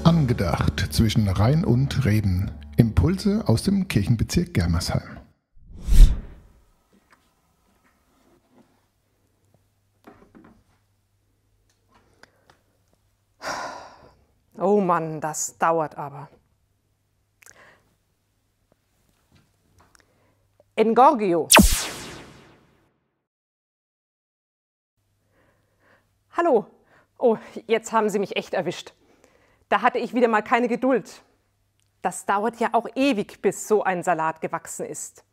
Angedacht zwischen Rhein und Reden. Impulse aus dem Kirchenbezirk Germersheim. Oh Mann, das dauert aber. Engorgio. Hallo. Oh, jetzt haben Sie mich echt erwischt. Da hatte ich wieder mal keine Geduld. Das dauert ja auch ewig, bis so ein Salat gewachsen ist.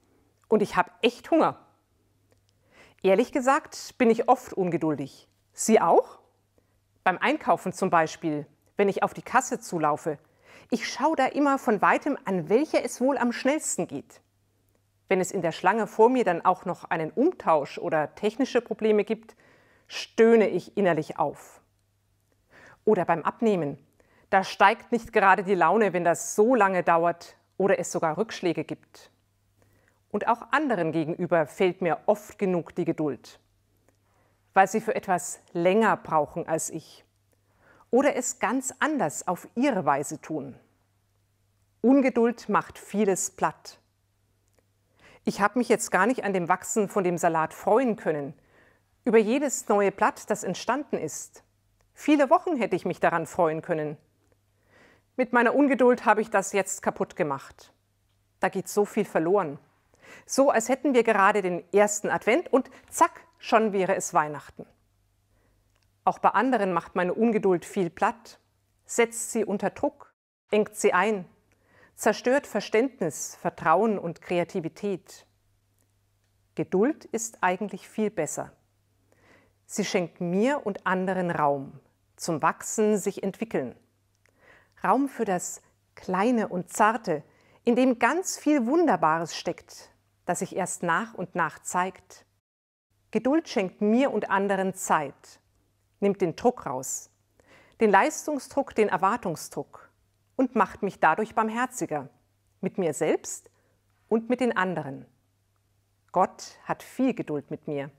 Und ich habe echt Hunger. Ehrlich gesagt bin ich oft ungeduldig. Sie auch? Beim Einkaufen zum Beispiel, wenn ich auf die Kasse zulaufe. Ich schaue da immer von weitem, an welcher es wohl am schnellsten geht. Wenn es in der Schlange vor mir dann auch noch einen Umtausch oder technische Probleme gibt, stöhne ich innerlich auf. Oder beim Abnehmen. Da steigt nicht gerade die Laune, wenn das so lange dauert oder es sogar Rückschläge gibt. Und auch anderen gegenüber fehlt mir oft genug die Geduld, weil sie für etwas länger brauchen als ich oder es ganz anders auf ihre Weise tun. Ungeduld macht vieles platt. Ich habe mich jetzt gar nicht an dem Wachsen von dem Salat freuen können, über jedes neue Blatt, das entstanden ist. Viele Wochen hätte ich mich daran freuen können. Mit meiner Ungeduld habe ich das jetzt kaputt gemacht. Da geht so viel verloren. So, als hätten wir gerade den ersten Advent und zack, schon wäre es Weihnachten. Auch bei anderen macht meine Ungeduld viel platt, setzt sie unter Druck, engt sie ein, zerstört Verständnis, Vertrauen und Kreativität. Geduld ist eigentlich viel besser. Sie schenkt mir und anderen Raum, zum Wachsen, sich entwickeln. Raum für das Kleine und Zarte, in dem ganz viel Wunderbares steckt, das sich erst nach und nach zeigt. Geduld schenkt mir und anderen Zeit, nimmt den Druck raus, den Leistungsdruck, den Erwartungsdruck und macht mich dadurch barmherziger, mit mir selbst und mit den anderen. Gott hat viel Geduld mit mir.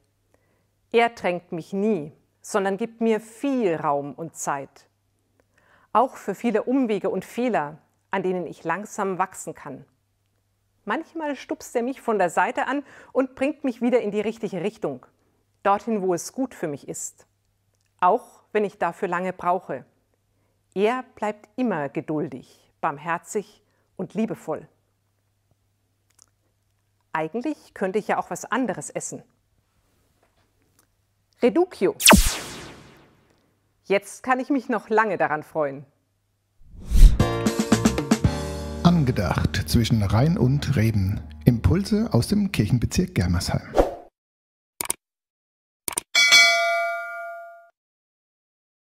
Er drängt mich nie, sondern gibt mir viel Raum und Zeit. Auch für viele Umwege und Fehler, an denen ich langsam wachsen kann. Manchmal stupst er mich von der Seite an und bringt mich wieder in die richtige Richtung, dorthin, wo es gut für mich ist. Auch wenn ich dafür lange brauche. Er bleibt immer geduldig, barmherzig und liebevoll. Eigentlich könnte ich ja auch was anderes essen. Reductio. Jetzt kann ich mich noch lange daran freuen. Angedacht zwischen Rhein und Reden. Impulse aus dem Kirchenbezirk Germersheim.